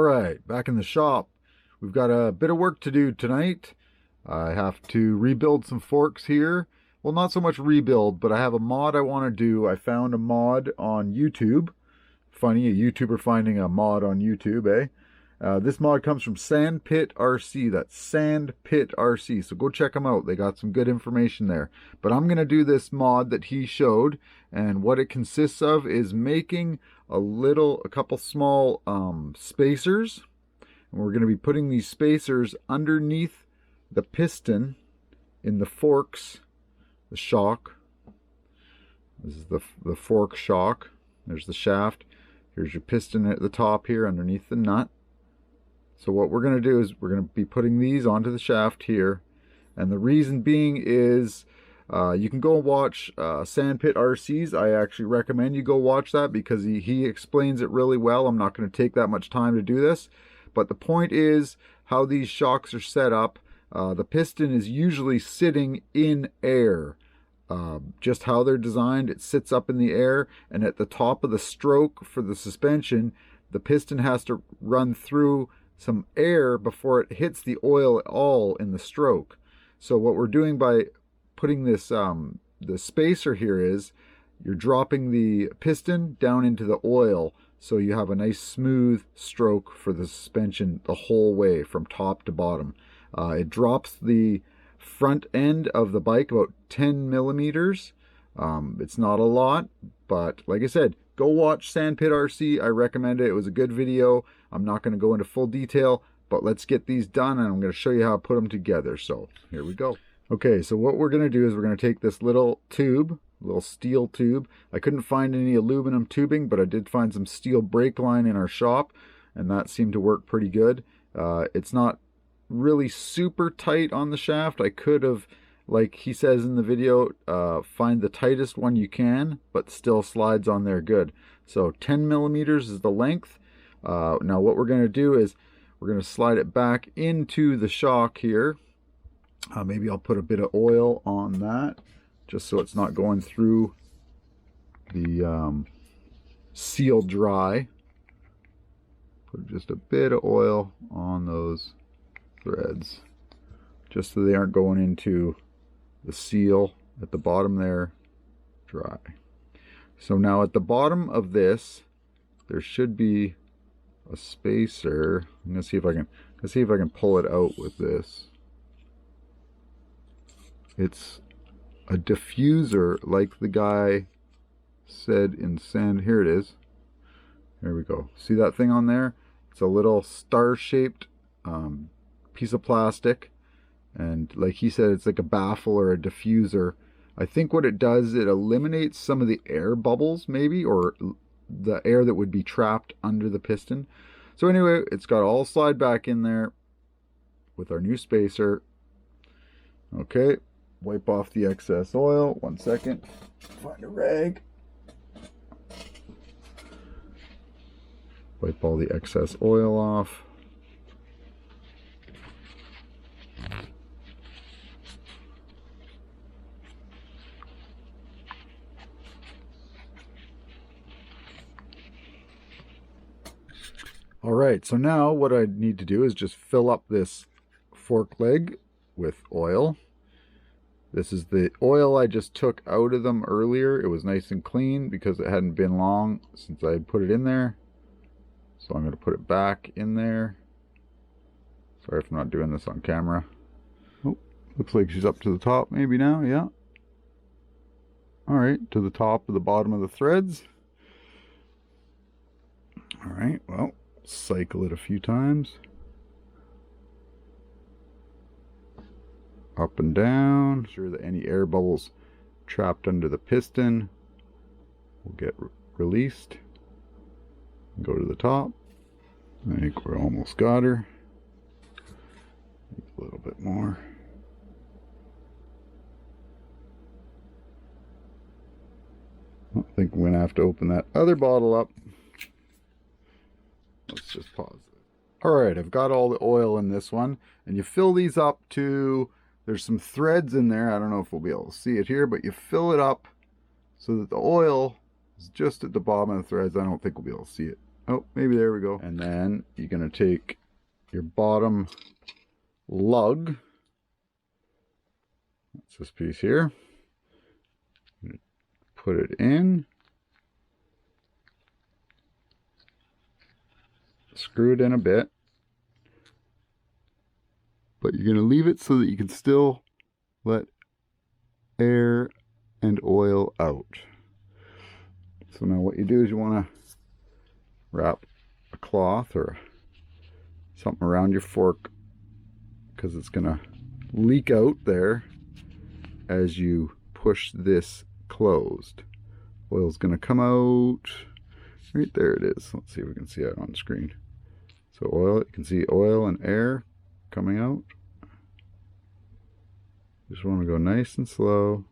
right, back in the shop. We've got a bit of work to do tonight. I have to rebuild some forks here. Well, not so much rebuild, but I have a mod I want to do. I found a mod on YouTube. Funny, a YouTuber finding a mod on YouTube, eh? This mod comes from Sandpit RC. That's Sandpit RC. So go check them out. They got some good information there. But I'm going to do this mod that he showed. And what it consists of is making a couple small spacers. And we're going to be putting these spacers underneath the piston in the forks, the shock. This is the fork shock. There's the shaft. Here's your piston at the top here underneath the nut. So what we're going to do is we're going to be putting these onto the shaft here. And the reason being is you can go watch Sandpit RC's. I actually recommend you go watch that because he explains it really well. I'm not going to take that much time to do this. But the point is how these shocks are set up. The piston is usually sitting in air. Just how they're designed, it sits up in the air, and at the top of the stroke for the suspension, the piston has to run through some air before it hits the oil at all in the stroke. So what we're doing by putting this the spacer here is you're dropping the piston down into the oil so you have a nice smooth stroke for the suspension the whole way from top to bottom. It drops the front end of the bike about 10 millimeters. It's not a lot, but like I said, go watch Sandpit RC. I recommend it. It was a good video. I'm not going to go into full detail, but let's get these done and I'm going to show you how to put them together. So here we go. Okay, so what we're going to do is we're going to take this little tube, little steel tube. I couldn't find any aluminum tubing, but I did find some steel brake line in our shop, and that seemed to work pretty good. It's not really super tight on the shaft. I could have, like he says in the video, find the tightest one you can, but still slides on there good. So 10 millimeters is the length. Now what we're going to do is we're going to slide it back into the shock here. Maybe I'll put a bit of oil on that just so it's not going through the seal dry. Put just a bit of oil on those threads just so they aren't going into the seal at the bottom there dry. So now at the bottom of this there should be a spacer. I'm gonna see if I can pull it out with this. It's a diffuser like the guy said in sand. Here it is. There we go. See that thing on there? It's a little star-shaped piece of plastic, and like he said, it's like a baffle or a diffuser. I think what it does, it eliminates some of the air bubbles maybe, or the air that would be trapped under the piston. So anyway, it's got all slide back in there with our new spacer. Okay, wipe off the excess oil. 1 second, find a rag. Wipe all the excess oil off. All right, so now what I need to do is just fill up this fork leg with oil. This is the oil I just took out of them earlier. It was nice and clean because it hadn't been long since I had put it in there. So I'm going to put it back in there. Sorry if I'm not doing this on camera. Oh, looks like she's up to the top maybe now, yeah. All right, to the top of the bottom of the threads. All right, well, cycle it a few times. Up and down. Sure that any air bubbles trapped under the piston will get released. Go to the top. I think we're almost got her. A little bit more. I think we're gonna have to open that other bottle up. Let's just pause it. All right, I've got all the oil in this one, and you fill these up to, there's some threads in there. I don't know if we'll be able to see it here, but you fill it up so that the oil is just at the bottom of the threads. I don't think we'll be able to see it Oh, maybe there we go. And then you're going to take your bottom lug. That's this piece here. Put it in. Screw it in a bit. But you're going to leave it so that you can still let air and oil out. So now what you do is you want to wrap a cloth or something around your fork, because it's going to leak out there as you push this closed. Oil's going to come out. Right there it is. Let's see if we can see it on screen. So oil, you can see oil and air coming out. Just want to go nice and slow.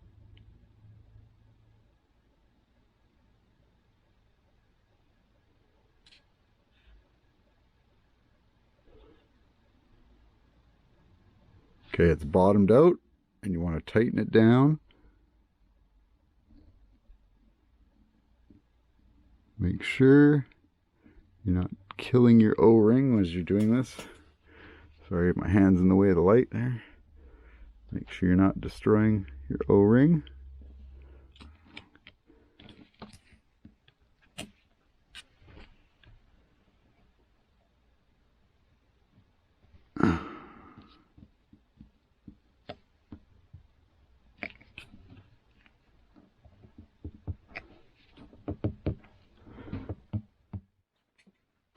Okay, it's bottomed out, and you want to tighten it down. Make sure you're not killing your O-ring as you're doing this. Sorry, my hand's in the way of the light there. Make sure you're not destroying your O-ring.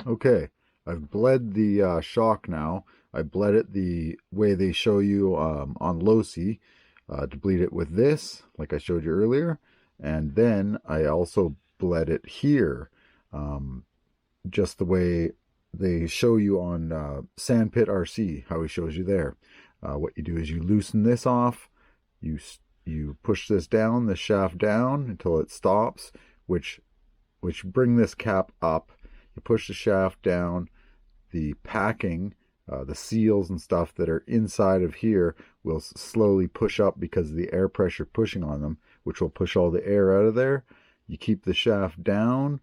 Okay, I've bled the shock now. I bled it the way they show you on LOSI, to bleed it with this, like I showed you earlier. And then I also bled it here, just the way they show you on Sandpit RC, how he shows you there. What you do is you loosen this off, you push this down, the shaft down until it stops, which bring this cap up. You push the shaft down, the packing, the seals and stuff that are inside of here will slowly push up because of the air pressure pushing on them, which will push all the air out of there. You keep the shaft down,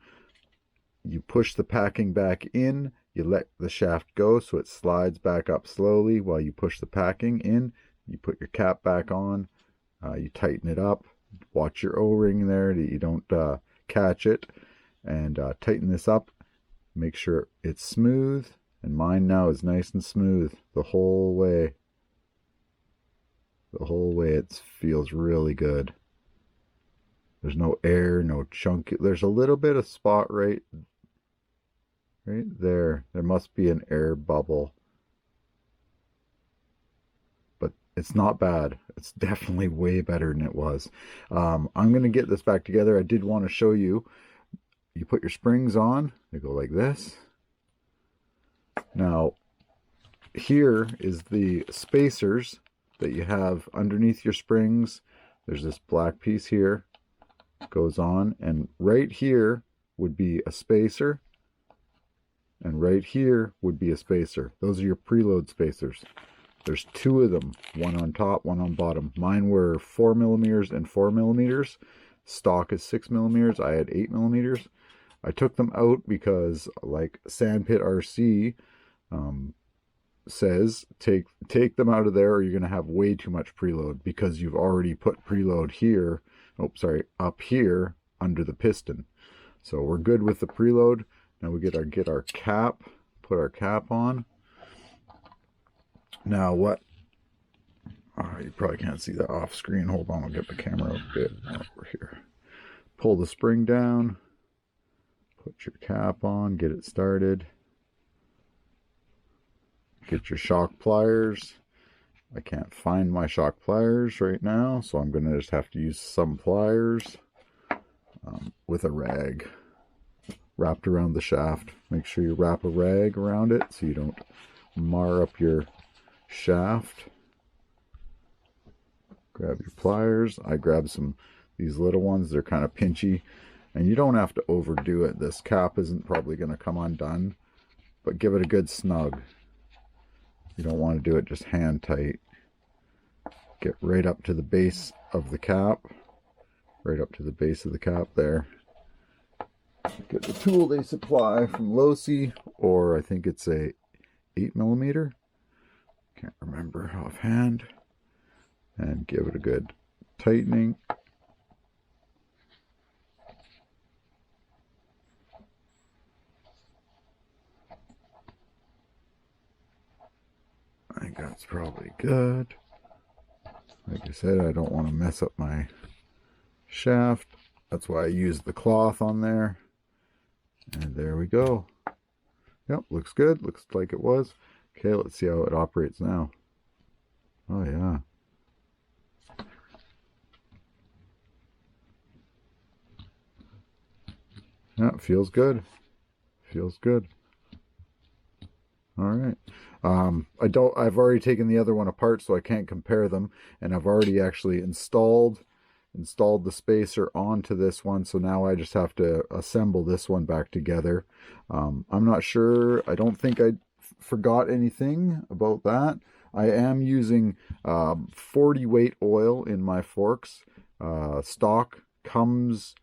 you push the packing back in, you let the shaft go so it slides back up slowly while you push the packing in. You put your cap back on, you tighten it up, watch your O-ring there that you don't catch it, and tighten this up. Make sure it's smooth, and mine now is nice and smooth the whole way. The whole way it feels really good. There's no air, no chunk. There's a little bit of spot right there. There must be an air bubble. But it's not bad. It's definitely way better than it was. I'm going to get this back together. I did want to show you. You put your springs on, they go like this. Now, here is the spacers that you have underneath your springs. There's this black piece here, goes on, and right here would be a spacer, and right here would be a spacer. Those are your preload spacers. There's two of them, one on top, one on bottom. Mine were 4mm and 4mm. Stock is 6mm. I had 8mm. I took them out because, like Sandpit RC says, take them out of there or you're going to have way too much preload, because you've already put preload here, up here under the piston. So we're good with the preload. Now we get our cap, put our cap on. Now what? Oh, you probably can't see that off screen. Hold on, I'll get the camera a bit over here. Pull the spring down. Put your cap on, get it started. Get your shock pliers. I can't find my shock pliers right now, so I'm going to just have to use some pliers with a rag wrapped around the shaft. Make sure you wrap a rag around it so you don't mar up your shaft. Grab your pliers. I grabbed these little ones. They're kind of pinchy. And you don't have to overdo it. This cap isn't probably going to come undone, but give it a good snug. You don't want to do it just hand tight. Get right up to the base of the cap. Right up to the base of the cap there. Get the tool they supply from LOSI, or I think it's a 8mm. Can't remember offhand. And give it a good tightening. I think that's probably good. Like I said, I don't want to mess up my shaft. That's why I use the cloth on there. And there we go. Yep, looks good. Looks like it was. Okay, let's see how it operates now. Oh, yeah. Yeah, feels good. Feels good. All right. I've already taken the other one apart, so I can't compare them. And I've already actually installed the spacer onto this one, so now I just have to assemble this one back together. I'm not sure. I don't think I forgot anything about that. I am using 40 weight oil in my forks. Stock comes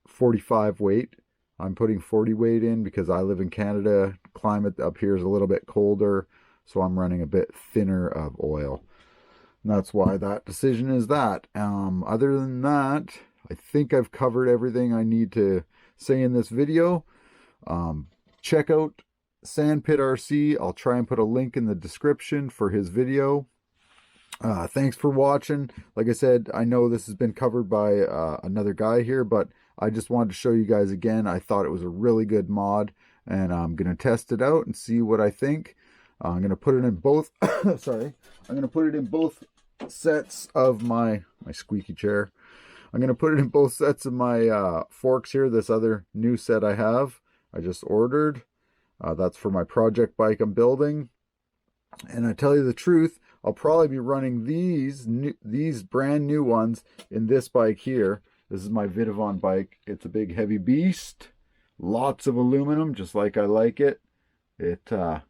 45 weight. I'm putting 40 weight in because I live in Canada. Climate up here is a little bit colder, so I'm running a bit thinner of oil. And that's why that decision is that. Other than that, I think I've covered everything I need to say in this video. Check out Sandpit RC. I'll try and put a link in the description for his video. Thanks for watching. Like I said, I know this has been covered by another guy here, but I just wanted to show you guys again. I thought it was a really good mod, and I'm going to test it out and see what I think. I'm going to put it in both, sorry, I'm going to put it in both sets of my squeaky chair. I'm going to put it in both sets of my forks here, this other new set I just ordered. That's for my project bike I'm building. And I tell you the truth, I'll probably be running these brand new ones in this bike here. This is my Vidavon bike. It's a big heavy beast. Lots of aluminum, just like I like it. It's a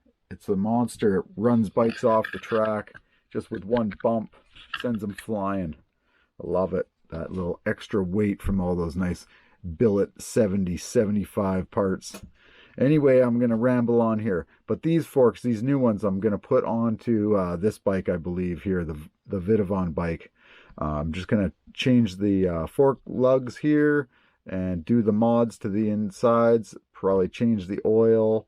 monster. It runs bikes off the track just with one bump. Sends them flying. I love it. That little extra weight from all those nice billet 70, 75 parts. Anyway, I'm going to ramble on here. But these forks, these new ones, I'm going to put onto this bike, I believe, here, the Vidavon bike. I'm just going to change the fork lugs here and do the mods to the insides. Probably change the oil.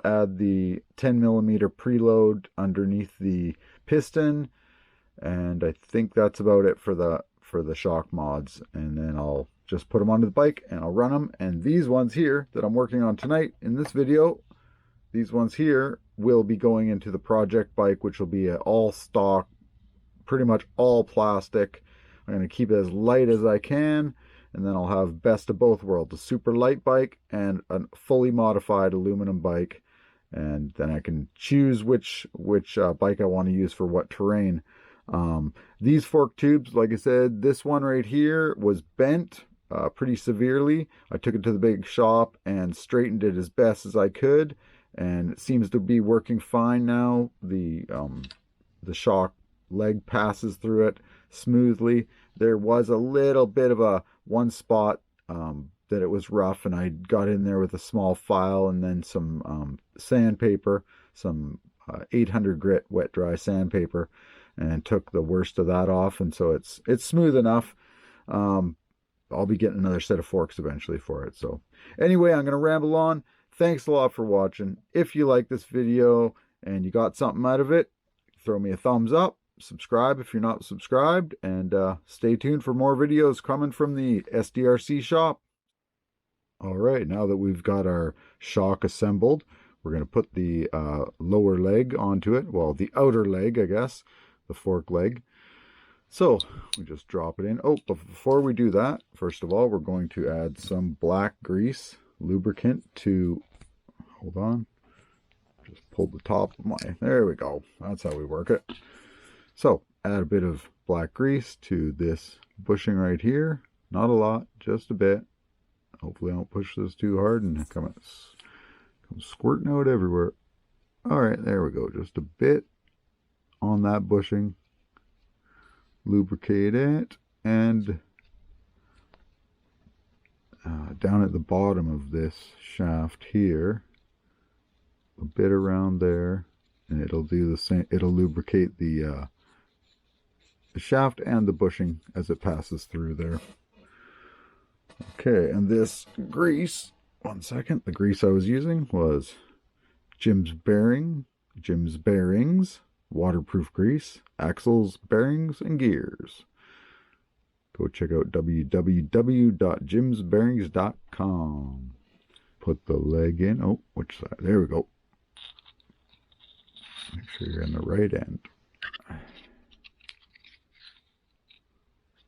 Add the 10mm preload underneath the piston. And I think that's about it for the shock mods. And then I'll just put them onto the bike and I'll run them. And these ones here that I'm working on tonight in this video, these ones here will be going into the project bike, which will be an all stock, pretty much all plastic. I'm going to keep it as light as I can, and then I'll have best of both worlds, a super light bike and a fully modified aluminum bike. And then I can choose which bike I want to use for what terrain. These fork tubes, like I said, this one right here was bent pretty severely. I took it to the big shop and straightened it as best as I could, and it seems to be working fine now. The shock leg passes through it smoothly. There was a little bit of one spot that it was rough, and I got in there with a small file and then some sandpaper, some 800 grit wet dry sandpaper, and took the worst of that off, and so it's smooth enough. I'll be getting another set of forks eventually for it. So anyway, I'm going to ramble on. Thanks a lot for watching. If you like this video and you got something out of it, throw me a thumbs up. Subscribe if you're not subscribed, and stay tuned for more videos coming from the SDRC shop. All right, now that we've got our shock assembled, we're going to put the lower leg onto it. Well, the outer leg, I guess, the fork leg. So we just drop it in. Oh, but before we do that, first of all, we're going to add some black grease lubricant to, hold on, just pull the top of my, there we go. That's how we work it. So add a bit of black grease to this bushing right here. Not a lot, just a bit. Hopefully I don't push this too hard and it comes squirting out everywhere. All right, there we go. Just a bit on that bushing. Lubricate it, and down at the bottom of this shaft here, a bit around there, and it'll do the same. It'll lubricate the shaft and the bushing as it passes through there. Okay, and this grease, one second, the grease I was using was Jim's Bearings, waterproof grease, axles, bearings, and gears. Go check out www.jimsbearings.com. Put the leg in. Oh, which side? There we go. Make sure you're in the right end.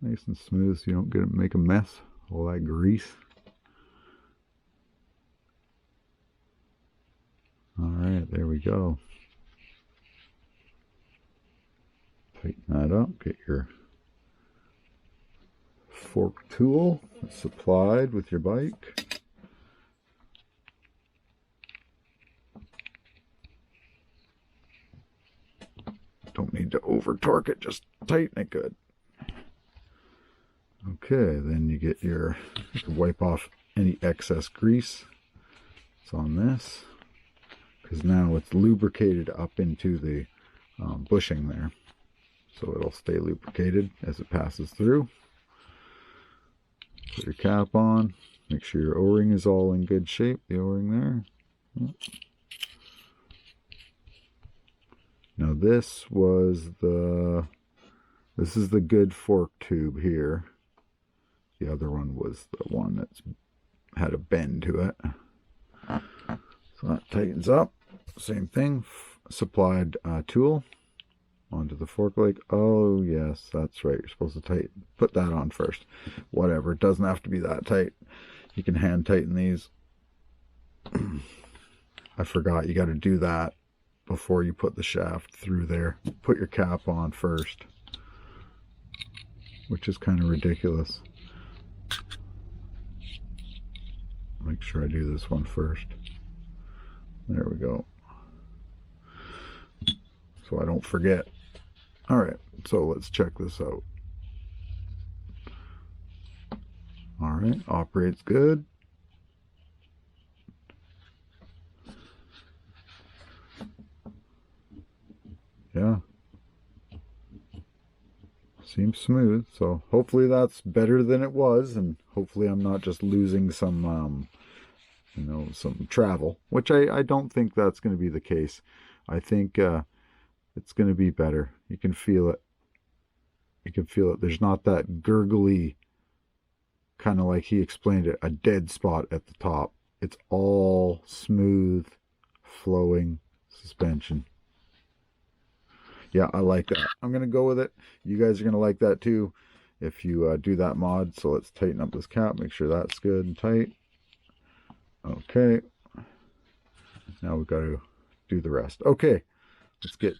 Nice and smooth so you don't make a mess. All that grease. Alright, there we go. Tighten that up. Get your fork tool supplied with your bike. Don't need to over torque it, just tighten it good. Okay, then you get you can wipe off any excess grease that's on this, because now it's lubricated up into the bushing there, so it'll stay lubricated as it passes through. Put your cap on, make sure your O-ring is all in good shape, the O-ring there. Yep. Now this is the good fork tube here. The other one was the one that's had a bend to it. So that tightens up. Same thing, supplied tool onto the fork leg. Oh yes, that's right. You're supposed to put that on first. Whatever, it doesn't have to be that tight. You can hand tighten these. I forgot, you got to do that before you put the shaft through there. Put your cap on first, which is kind of ridiculous. Make sure I do this one first. There we go. So I don't forget. Alright, so let's check this out. Alright, operates good. Yeah. Seems smooth, so hopefully that's better than it was, and hopefully I'm not just losing some some travel, which I don't think that's going to be the case. I think it's going to be better. You can feel it. You can feel it. There's not that gurgly, kind of like he explained it, a dead spot at the top. It's all smooth, flowing suspension. Yeah, I like that. I'm going to go with it. You guys are going to like that too if you do that mod. So let's tighten up this cap. Make sure that's good and tight. Okay. Now we've got to do the rest. Okay. Let's get...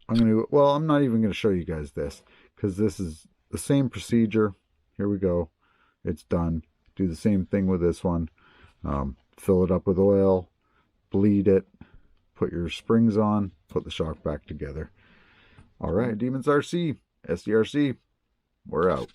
Well, I'm not even going to show you guys this, because this is the same procedure. Here we go. It's done. Do the same thing with this one. Fill it up with oil. Bleed it. Put your springs on. Put the shock back together. All right, Demons RC, SDRC, we're out.